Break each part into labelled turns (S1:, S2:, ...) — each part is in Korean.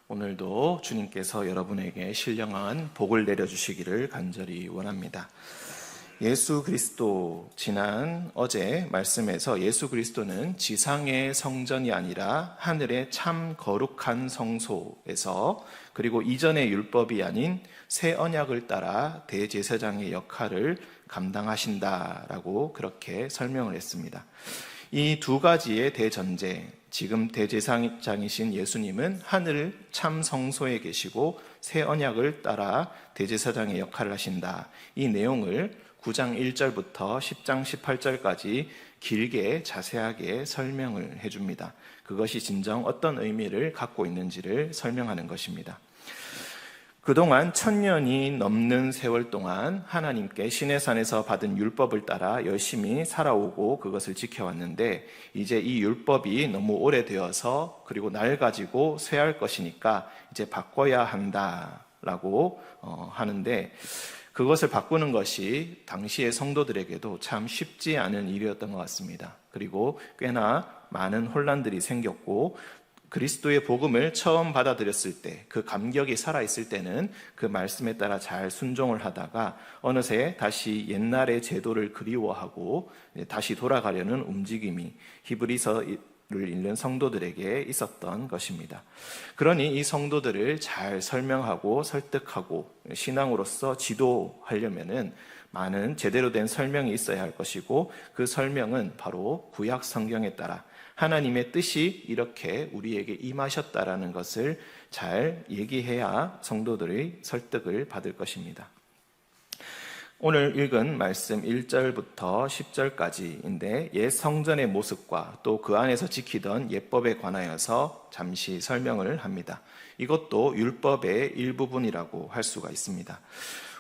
S1: 오늘도 주님께서 여러분에게 신령한 복을 내려주시기를 간절히 원합니다. 예수 그리스도, 어제 말씀에서 예수 그리스도는 지상의 성전이 아니라 하늘의 참 거룩한 성소에서, 그리고 이전의 율법이 아닌 새 언약을 따라 대제사장의 역할을 감당하신다라고 그렇게 설명을 했습니다. 이 두 가지의 대전제, 지금 대제사장이신 예수님은 하늘 참 성소에 계시고 새 언약을 따라 대제사장의 역할을 하신다. 이 내용을 9장 1절부터 10장 18절까지 길게 자세하게 설명을 해줍니다. 그것이 진정 어떤 의미를 갖고 있는지를 설명하는 것입니다. 그동안 1000년이 넘는 세월 동안 하나님께 시내산에서 받은 율법을 따라 열심히 살아오고 그것을 지켜왔는데, 이제 이 율법이 너무 오래되어서 그리고 낡아지고 쇠할 것이니까 이제 바꿔야 한다라고 하는데, 그것을 바꾸는 것이 당시의 성도들에게도 참 쉽지 않은 일이었던 것 같습니다. 그리고 꽤나 많은 혼란들이 생겼고, 그리스도의 복음을 처음 받아들였을 때, 그 감격이 살아있을 때는 그 말씀에 따라 잘 순종을 하다가 어느새 다시 옛날의 제도를 그리워하고 다시 돌아가려는 움직임이 히브리서를 읽는 성도들에게 있었던 것입니다. 그러니 이 성도들을 잘 설명하고 설득하고 신앙으로서 지도하려면은 많은 제대로 된 설명이 있어야 할 것이고, 그 설명은 바로 구약 성경에 따라 하나님의 뜻이 이렇게 우리에게 임하셨다라는 것을 잘 얘기해야 성도들의 설득을 받을 것입니다. 오늘 읽은 말씀 1절부터 10절까지인데 옛 성전의 모습과 또 그 안에서 지키던 예법에 관하여서 잠시 설명을 합니다. 이것도 율법의 일부분이라고 할 수가 있습니다.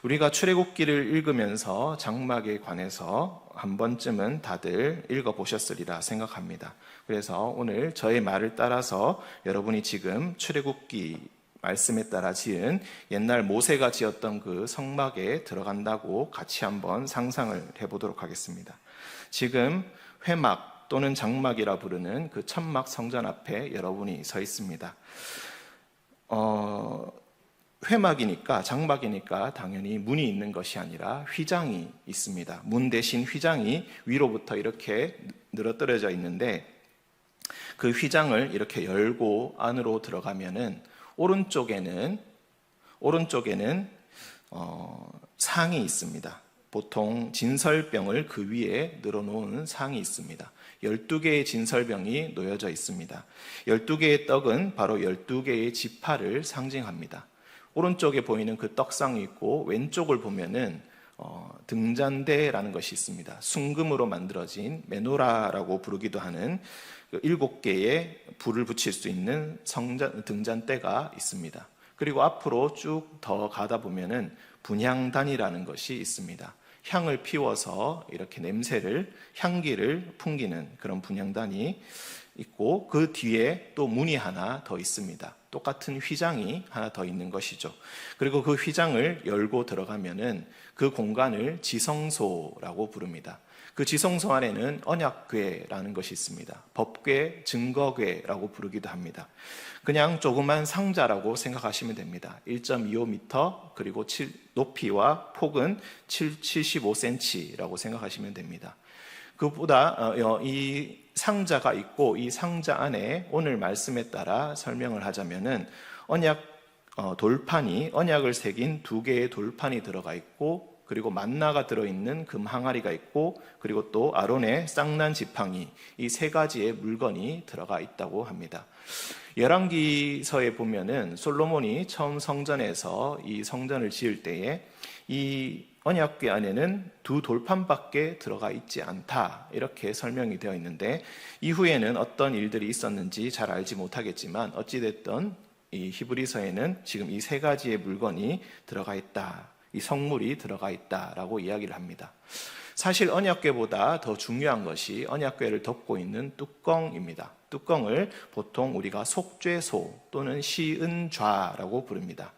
S1: 우리가 출애굽기를 읽으면서 장막에 관해서 한 번쯤은 다들 읽어보셨으리라 생각합니다. 그래서 오늘 저의 말을 따라서 여러분이 지금 출애굽기 말씀에 따라 지은 옛날 모세가 지었던 그 성막에 들어간다고 같이 한번 상상을 해보도록 하겠습니다. 지금 회막 또는 장막이라 부르는 그 천막 성전 앞에 여러분이 서 있습니다. 회막이니까, 장막이니까 당연히 문이 있는 것이 아니라 휘장이 있습니다. 문 대신 휘장이 위로부터 이렇게 늘어뜨려져 있는데, 그 휘장을 이렇게 열고 안으로 들어가면은 오른쪽에는 상이 있습니다. 보통 진설병을 그 위에 늘어놓은 상이 있습니다. 12개의 진설병이 놓여져 있습니다. 12개의 떡은 바로 12개의 지파를 상징합니다. 오른쪽에 보이는 그 떡상이 있고, 왼쪽을 보면은 등잔대라는 것이 있습니다. 순금으로 만들어진 메노라라고 부르기도 하는 7개의 불을 붙일 수 있는 등잔대가 있습니다. 그리고 앞으로 쭉 더 가다 보면은 분향단이라는 것이 있습니다. 향을 피워서 이렇게 향기를 풍기는 그런 분향단이 있고, 그 뒤에 또 문이 하나 더 있습니다. 똑같은 휘장이 하나 더 있는 것이죠. 그리고 그 휘장을 열고 들어가면은 그 공간을 지성소라고 부릅니다. 그 지성소 안에는 언약궤라는 것이 있습니다. 법궤, 증거궤라고 부르기도 합니다. 그냥 조그만 상자라고 생각하시면 됩니다. 1.25m, 그리고 높이와 폭은 75cm라고 생각하시면 됩니다. 그것보다 이 상자가 있고, 이 상자 안에 오늘 말씀에 따라 설명을 하자면은 언약을 새긴 2개의 돌판이 들어가 있고, 그리고 만나가 들어있는 금 항아리가 있고, 그리고 또 아론의 쌍난 지팡이, 이 3가지의 물건이 들어가 있다고 합니다. 열왕기서에 보면은 솔로몬이 처음 성전에서 이 성전을 지을 때에 이 언약궤 안에는 2 돌판밖에 들어가 있지 않다, 이렇게 설명이 되어 있는데, 이후에는 어떤 일들이 있었는지 잘 알지 못하겠지만 어찌됐든 이 히브리서에는 지금 이 3가지의 물건이 들어가 있다, 이 성물이 들어가 있다라고 이야기를 합니다. 사실 언약궤보다 더 중요한 것이 언약궤를 덮고 있는 뚜껑입니다. 뚜껑을 보통 우리가 속죄소 또는 시은좌라고 부릅니다.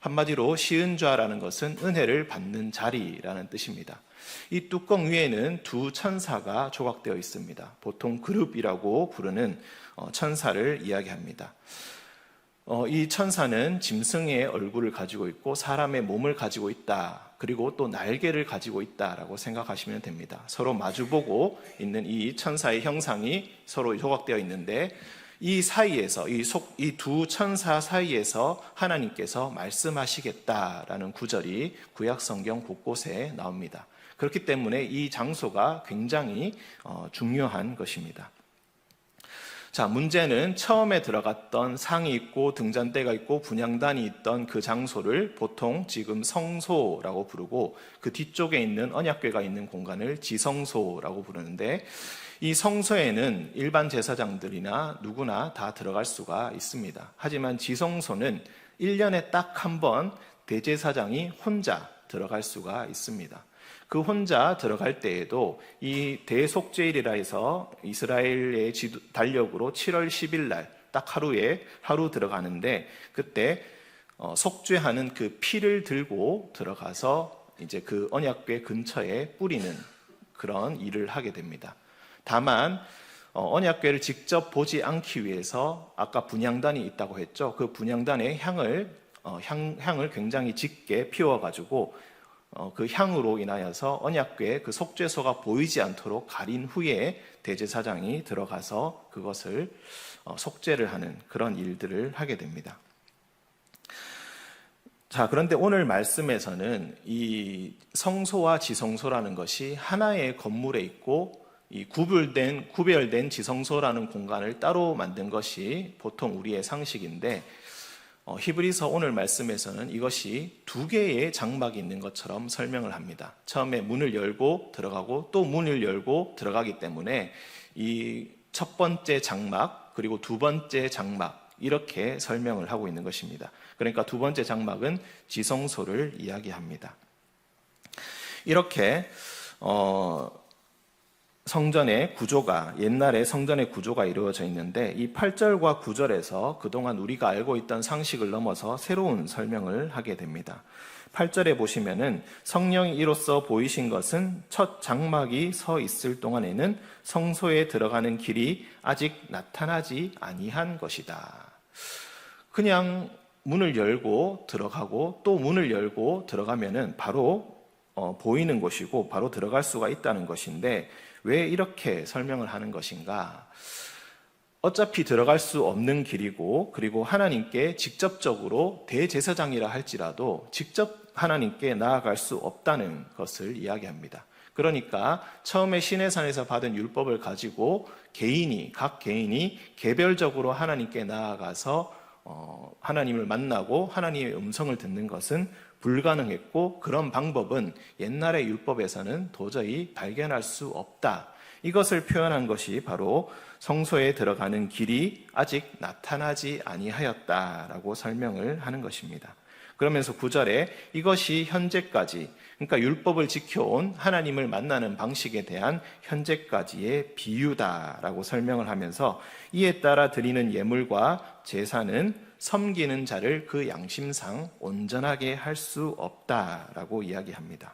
S1: 한마디로 시은좌라는 것은 은혜를 받는 자리라는 뜻입니다. 이 뚜껑 위에는 2 천사가 조각되어 있습니다. 보통 그룹이라고 부르는 천사를 이야기합니다. 이 천사는 짐승의 얼굴을 가지고 있고 사람의 몸을 가지고 있다. 그리고 또 날개를 가지고 있다라고 생각하시면 됩니다. 서로 마주보고 있는 이 천사의 형상이 서로 조각되어 있는데 이 사이에서 이 두 천사 사이에서 하나님께서 말씀하시겠다라는 구절이 구약 성경 곳곳에 나옵니다. 그렇기 때문에 이 장소가 굉장히 중요한 것입니다. 자, 문제는 처음에 들어갔던 상이 있고 등잔대가 있고 분향단이 있던 그 장소를 보통 지금 성소라고 부르고 그 뒤쪽에 있는 언약궤가 있는 공간을 지성소라고 부르는데 이 성소에는 일반 제사장들이나 누구나 다 들어갈 수가 있습니다. 하지만 지성소는 1년에 딱 한 번 대제사장이 혼자 들어갈 수가 있습니다. 그 혼자 들어갈 때에도 이 대속죄일이라 해서 이스라엘의 달력으로 7월 10일 날 딱 하루 들어가는데 그때 속죄하는 그 피를 들고 들어가서 이제 그 언약궤 근처에 뿌리는 그런 일을 하게 됩니다. 다만 언약궤를 직접 보지 않기 위해서 아까 분향단이 있다고 했죠. 그 분향단의 향을 굉장히 짙게 피워가지고 그 향으로 인하여서 언약궤 그 속죄소가 보이지 않도록 가린 후에 대제사장이 들어가서 그것을 속죄를 하는 그런 일들을 하게 됩니다. 자, 그런데 오늘 말씀에서는 이 성소와 지성소라는 것이 하나의 건물에 있고 이 구별된 지성소라는 공간을 따로 만든 것이 보통 우리의 상식인데 히브리서 오늘 말씀에서는 이것이 두 개의 장막이 있는 것처럼 설명을 합니다. 처음에 문을 열고 들어가고 또 문을 열고 들어가기 때문에 이 첫 번째 장막 그리고 두 번째 장막 이렇게 설명을 하고 있는 것입니다. 그러니까 두 번째 장막은 지성소를 이야기합니다. 이렇게 성전의 구조가 옛날에 성전의 구조가 이루어져 있는데 이 8절과 9절에서 그동안 우리가 알고 있던 상식을 넘어서 새로운 설명을 하게 됩니다. 8절에 보시면은 성령이 이로써 보이신 것은 첫 장막이 서 있을 동안에는 성소에 들어가는 길이 아직 나타나지 아니한 것이다. 그냥 문을 열고 들어가고 또 문을 열고 들어가면은 바로 보이는 곳이고 바로 들어갈 수가 있다는 것인데 왜 이렇게 설명을 하는 것인가? 어차피 들어갈 수 없는 길이고 그리고 하나님께 직접적으로 대제사장이라 할지라도 직접 하나님께 나아갈 수 없다는 것을 이야기합니다. 그러니까 처음에 시내산에서 받은 율법을 가지고 각 개인이 개별적으로 하나님께 나아가서 하나님을 만나고 하나님의 음성을 듣는 것은 불가능했고 그런 방법은 옛날의 율법에서는 도저히 발견할 수 없다. 이것을 표현한 것이 바로 성소에 들어가는 길이 아직 나타나지 아니하였다라고 설명을 하는 것입니다. 그러면서 9절에 이것이 현재까지 그러니까 율법을 지켜온 하나님을 만나는 방식에 대한 현재까지의 비유다라고 설명을 하면서 이에 따라 드리는 예물과 제사는 섬기는 자를 그 양심상 온전하게 할 수 없다라고 이야기합니다.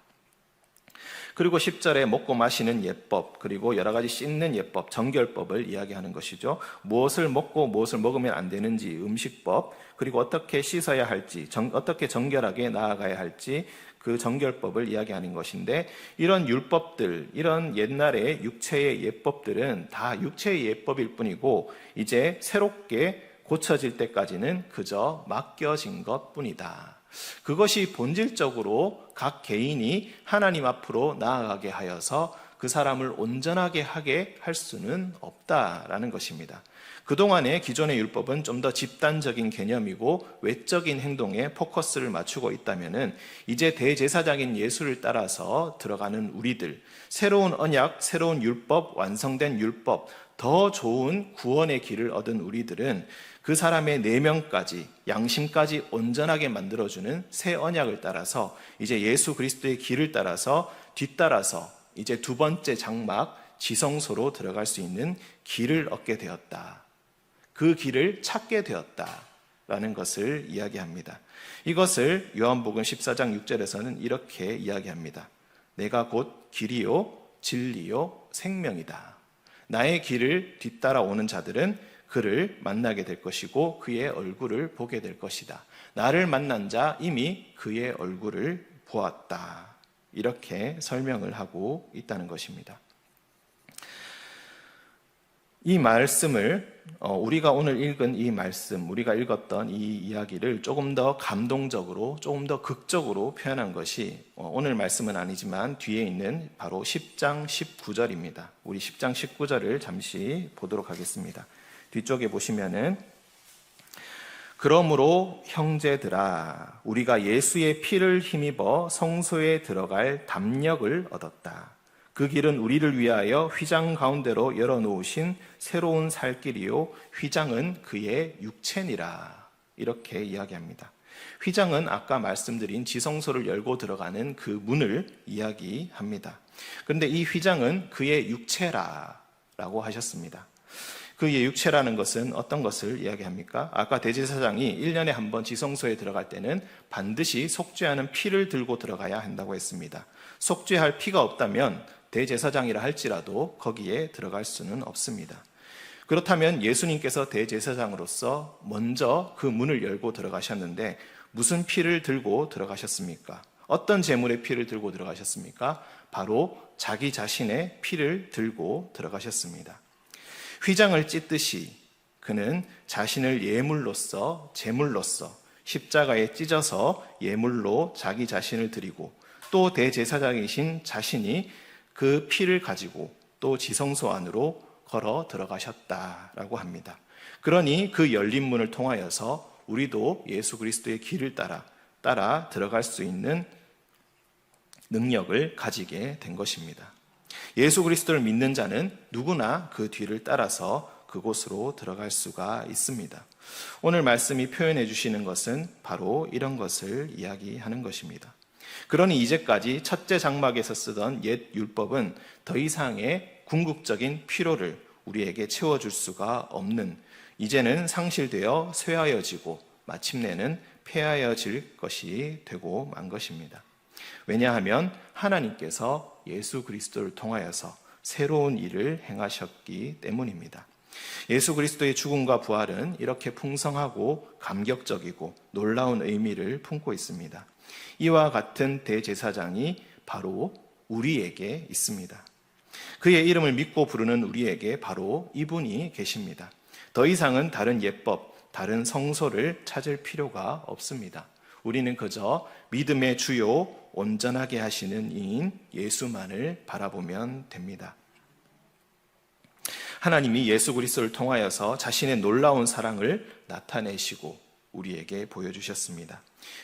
S1: 그리고 10절에 먹고 마시는 예법, 그리고 여러 가지 씻는 예법, 정결법을 이야기하는 것이죠. 무엇을 먹고 무엇을 먹으면 안 되는지 음식법, 그리고 어떻게 씻어야 할지, 어떻게 정결하게 나아가야 할지 그 정결법을 이야기하는 것인데 이런 율법들, 이런 옛날의 육체의 예법들은 다 육체의 예법일 뿐이고 이제 새롭게 고쳐질 때까지는 그저 맡겨진 것뿐이다. 그것이 본질적으로 각 개인이 하나님 앞으로 나아가게 하여서 그 사람을 온전하게 하게 할 수는 없다라는 것입니다. 그동안의 기존의 율법은 좀 더 집단적인 개념이고 외적인 행동에 포커스를 맞추고 있다면은 이제 대제사장인 예수를 따라서 들어가는 우리들, 새로운 언약, 새로운 율법, 완성된 율법, 더 좋은 구원의 길을 얻은 우리들은 그 사람의 내면까지, 양심까지 온전하게 만들어주는 새 언약을 따라서 이제 예수 그리스도의 길을 따라서 뒤따라서 이제 두 번째 장막 지성소로 들어갈 수 있는 길을 얻게 되었다. 그 길을 찾게 되었다라는 것을 이야기합니다. 이것을 요한복음 14장 6절에서는 이렇게 이야기합니다. 내가 곧 길이요 진리요 생명이다. 나의 길을 뒤따라 오는 자들은 그를 만나게 될 것이고 그의 얼굴을 보게 될 것이다. 나를 만난 자 이미 그의 얼굴을 보았다. 이렇게 설명을 하고 있다는 것입니다. 이 말씀을 우리가 오늘 읽은 이 말씀, 우리가 읽었던 이 이야기를 조금 더 감동적으로, 조금 더 극적으로 표현한 것이 오늘 말씀은 아니지만 뒤에 있는 바로 10장 19절입니다. 우리 10장 19절을 잠시 보도록 하겠습니다. 뒤쪽에 보시면은 그러므로 형제들아 우리가 예수의 피를 힘입어 성소에 들어갈 담력을 얻었다. 그 길은 우리를 위하여 휘장 가운데로 열어놓으신 새로운 살 길이요 휘장은 그의 육체니라. 이렇게 이야기합니다. 휘장은 아까 말씀드린 지성소를 열고 들어가는 그 문을 이야기합니다. 그런데 이 휘장은 그의 육체라고 하셨습니다. 그의 육체라는 것은 어떤 것을 이야기합니까? 아까 대제사장이 1년에 한 번 지성소에 들어갈 때는 반드시 속죄하는 피를 들고 들어가야 한다고 했습니다. 속죄할 피가 없다면 대제사장이라 할지라도 거기에 들어갈 수는 없습니다. 그렇다면 예수님께서 대제사장으로서 먼저 그 문을 열고 들어가셨는데 무슨 피를 들고 들어가셨습니까? 어떤 제물의 피를 들고 들어가셨습니까? 바로 자기 자신의 피를 들고 들어가셨습니다. 휘장을 찢듯이 그는 자신을 예물로서, 제물로서 십자가에 찢어서 예물로 자기 자신을 드리고 또 대제사장이신 자신이 그 피를 가지고 또 지성소 안으로 걸어 들어가셨다라고 합니다. 그러니 그 열린 문을 통하여서 우리도 예수 그리스도의 길을 따라 들어갈 수 있는 능력을 가지게 된 것입니다. 예수 그리스도를 믿는 자는 누구나 그 뒤를 따라서 그곳으로 들어갈 수가 있습니다. 오늘 말씀이 표현해 주시는 것은 바로 이런 것을 이야기하는 것입니다. 그러니 이제까지 첫째 장막에서 쓰던 옛 율법은 더 이상의 궁극적인 필요를 우리에게 채워줄 수가 없는, 이제는 상실되어 쇠하여지고 마침내는 폐하여질 것이 되고 만 것입니다. 왜냐하면 하나님께서 예수 그리스도를 통하여서 새로운 일을 행하셨기 때문입니다. 예수 그리스도의 죽음과 부활은 이렇게 풍성하고 감격적이고 놀라운 의미를 품고 있습니다. 이와 같은 대제사장이 바로 우리에게 있습니다. 그의 이름을 믿고 부르는 우리에게 바로 이분이 계십니다. 더 이상은 다른 예법, 다른 성소를 찾을 필요가 없습니다. 우리는 그저 믿음의 주요 온전하게 하시는 이인 예수만을 바라보면 됩니다. 하나님이 예수 그리스도를 통하여서 자신의 놀라운 사랑을 나타내시고 우리에게 보여주셨습니다.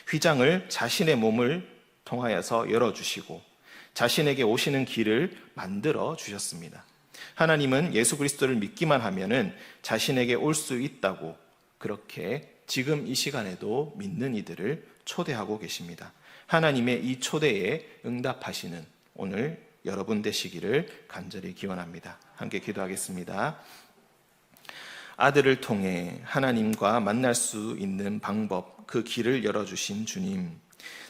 S1: 휘장을 자신의 몸을 통하여서 열어주시고 자신에게 오시는 길을 만들어 주셨습니다. 하나님은 예수 그리스도를 믿기만 하면은 자신에게 올 수 있다고 그렇게 지금 이 시간에도 믿는 이들을 초대하고 계십니다. 하나님의 이 초대에 응답하시는 오늘 여러분 되시기를 간절히 기원합니다. 함께 기도하겠습니다. 아들을 통해 하나님과 만날 수 있는 방법, 그 길을 열어주신 주님,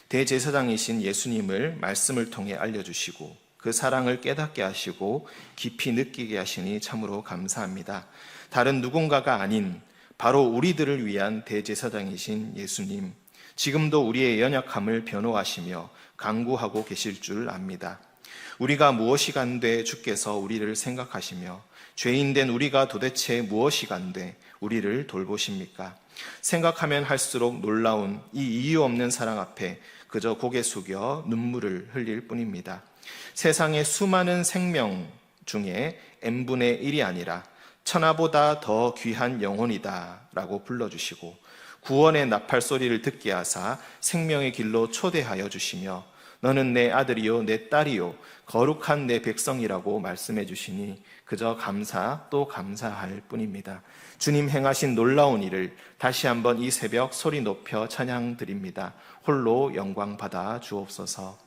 S1: 대제사장이신 예수님을 말씀을 통해 알려주시고 그 사랑을 깨닫게 하시고 깊이 느끼게 하시니 참으로 감사합니다. 다른 누군가가 아닌 바로 우리들을 위한 대제사장이신 예수님, 지금도 우리의 연약함을 변호하시며 강구하고 계실 줄 압니다. 우리가 무엇이 간돼 주께서 우리를 생각하시며 죄인된 우리가 도대체 무엇이 간돼 우리를 돌보십니까? 생각하면 할수록 놀라운 이 이유 없는 사랑 앞에 그저 고개 숙여 눈물을 흘릴 뿐입니다. 세상의 수많은 생명 중에 n분의 1이 아니라 천하보다 더 귀한 영혼이다 라고 불러주시고 구원의 나팔 소리를 듣게 하사 생명의 길로 초대하여 주시며 너는 내 아들이요 내 딸이요 거룩한 내 백성이라고 말씀해 주시니 그저 감사 또 감사할 뿐입니다. 주님 행하신 놀라운 일을 다시 한번 이 새벽 소리 높여 찬양 드립니다. 홀로 영광 받아 주옵소서.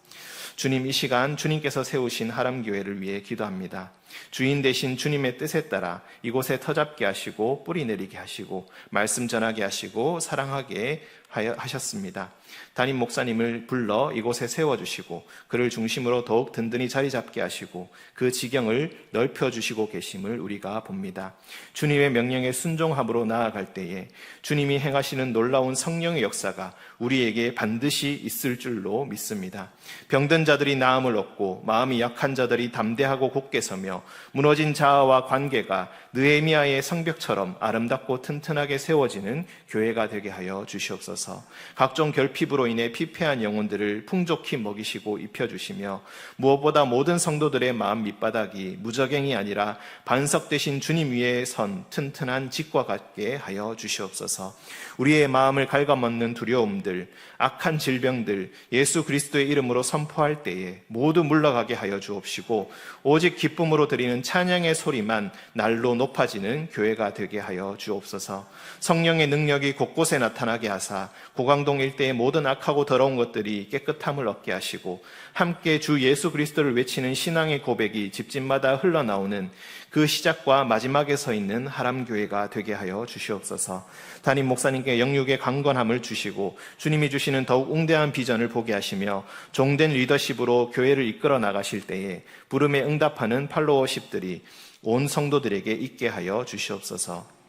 S1: 주님, 이 시간 주님께서 세우신 하람교회를 위해 기도합니다. 주인 되신 주님의 뜻에 따라 이곳에 터잡게 하시고 뿌리 내리게 하시고 말씀 전하게 하시고 사랑하게 하셨습니다. 담임 목사님을 불러 이곳에 세워주시고 그를 중심으로 더욱 든든히 자리 잡게 하시고 그 지경을 넓혀주시고 계심을 우리가 봅니다. 주님의 명령에 순종함으로 나아갈 때에 주님이 행하시는 놀라운 성령의 역사가 우리에게 반드시 있을 줄로 믿습니다. 병든 자들이 나음을 얻고 마음이 약한 자들이 담대하고 굳게 서며 무너진 자아와 관계가 느헤미야의 성벽처럼 아름답고 튼튼하게 세워지는 교회가 되게 하여 주시옵소서. 각종 결핍으로 인해 피폐한 영혼들을 풍족히 먹이시고 입혀주시며 무엇보다 모든 성도들의 마음 밑바닥이 무저갱이 아니라 반석 되신 주님 위에 선 튼튼한 집과 같게 하여 주시옵소서. 우리의 마음을 갉아먹는 두려움들, 악한 질병들 예수 그리스도의 이름으로 선포할 때에 모두 물러가게 하여 주옵시고 오직 기쁨으로 드리는 찬양의 소리만 날로 높아지는 교회가 되게 하여 주옵소서. 성령의 능력이 곳곳에 나타나게 하사 고강동 일대의 모든 악하고 더러운 것들이 깨끗함을 얻게 하시고 함께 주 예수 그리스도를 외치는 신앙의 고백이 집집마다 흘러나오는 그 시작과 마지막에 서 있는 하람교회가 되게 하여 주시옵소서. 담임 목사님께 영육의 강건함을 주시고 주님이 주시는 더욱 웅대한 비전을 보게 하시며 종된 리더십으로 교회를 이끌어 나가실 때에 부름에 응답하는 팔로워십들이 온 성도들에게 있게 하여 주시옵소서.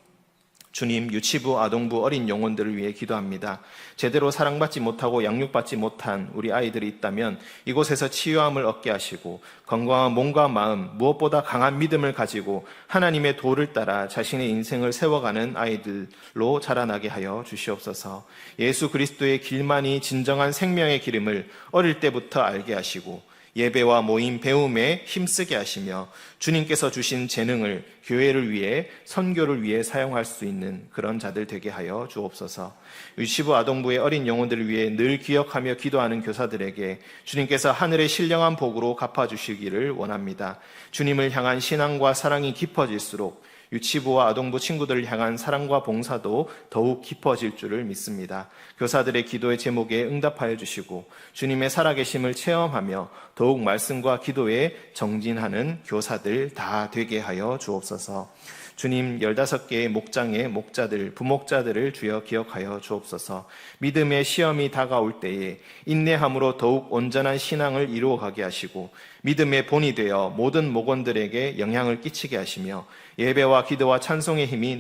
S1: 주님, 유치부, 아동부, 어린 영혼들을 위해 기도합니다. 제대로 사랑받지 못하고 양육받지 못한 우리 아이들이 있다면 이곳에서 치유함을 얻게 하시고 건강한 몸과 마음, 무엇보다 강한 믿음을 가지고 하나님의 도를 따라 자신의 인생을 세워가는 아이들로 자라나게 하여 주시옵소서. 예수 그리스도의 길만이 진정한 생명의 기름을 어릴 때부터 알게 하시고 예배와 모임, 배움에 힘쓰게 하시며 주님께서 주신 재능을 교회를 위해, 선교를 위해 사용할 수 있는 그런 자들 되게 하여 주옵소서. 유치부 아동부의 어린 영혼들을 위해 늘 기억하며 기도하는 교사들에게 주님께서 하늘의 신령한 복으로 갚아주시기를 원합니다. 주님을 향한 신앙과 사랑이 깊어질수록 유치부와 아동부 친구들을 향한 사랑과 봉사도 더욱 깊어질 줄을 믿습니다. 교사들의 기도의 제목에 응답하여 주시고 주님의 살아계심을 체험하며 더욱 말씀과 기도에 정진하는 교사들 다 되게 하여 주옵소서. 주님, 15개의 목장의 목자들, 부목자들을 주여 기억하여 주옵소서. 믿음의 시험이 다가올 때에 인내함으로 더욱 온전한 신앙을 이루어가게 하시고 믿음의 본이 되어 모든 목원들에게 영향을 끼치게 하시며 예배와 기도와 찬송의 힘을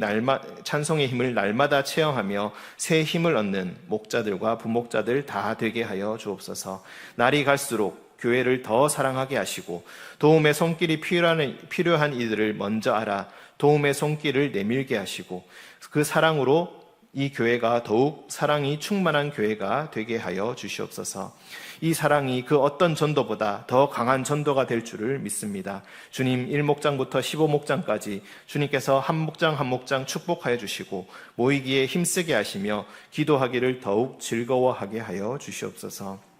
S1: 날마다 체험하며 새 힘을 얻는 목자들과 부목자들 다 되게 하여 주옵소서. 날이 갈수록 교회를 더 사랑하게 하시고 도움의 손길이 필요한 이들을 먼저 알아 도움의 손길을 내밀게 하시고 그 사랑으로 이 교회가 더욱 사랑이 충만한 교회가 되게 하여 주시옵소서. 이 사랑이 그 어떤 전도보다 더 강한 전도가 될 줄을 믿습니다. 주님, 1목장부터 15목장까지 주님께서 한 목장 한 목장 축복하여 주시고 모이기에 힘쓰게 하시며 기도하기를 더욱 즐거워하게 하여 주시옵소서.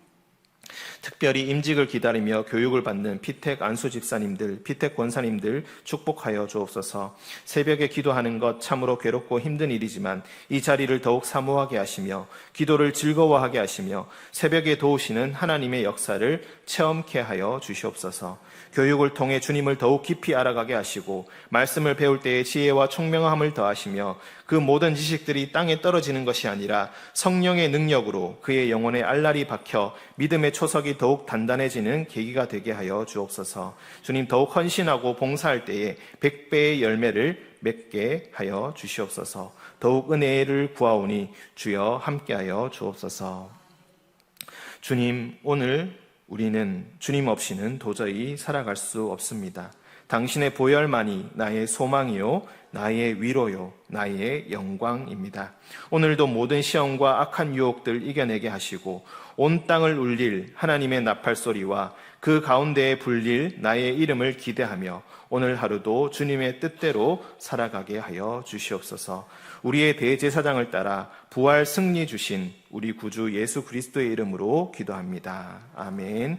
S1: 특별히 임직을 기다리며 교육을 받는 피택 안수 집사님들, 피택 권사님들 축복하여 주옵소서. 새벽에 기도하는 것 참으로 괴롭고 힘든 일이지만 이 자리를 더욱 사모하게 하시며 기도를 즐거워하게 하시며 새벽에 도우시는 하나님의 역사를 체험케 하여 주시옵소서. 교육을 통해 주님을 더욱 깊이 알아가게 하시고 말씀을 배울 때에 지혜와 총명함을 더하시며 그 모든 지식들이 땅에 떨어지는 것이 아니라 성령의 능력으로 그의 영혼에 알날이 박혀 믿음의 초석이 더욱 단단해지는 계기가 되게 하여 주옵소서. 주님, 더욱 헌신하고 봉사할 때에 100배의 열매를 맺게 하여 주시옵소서. 더욱 은혜를 구하오니 주여 함께하여 주옵소서. 주님, 오늘 우리는 주님 없이는 도저히 살아갈 수 없습니다. 당신의 보혈만이 나의 소망이요, 나의 위로요, 나의 영광입니다. 오늘도 모든 시험과 악한 유혹들 이겨내게 하시고 온 땅을 울릴 하나님의 나팔소리와 그 가운데에 불릴 나의 이름을 기대하며 오늘 하루도 주님의 뜻대로 살아가게 하여 주시옵소서. 우리의 대제사장을 따라 부활 승리 주신 우리 구주 예수 그리스도의 이름으로 기도합니다. 아멘.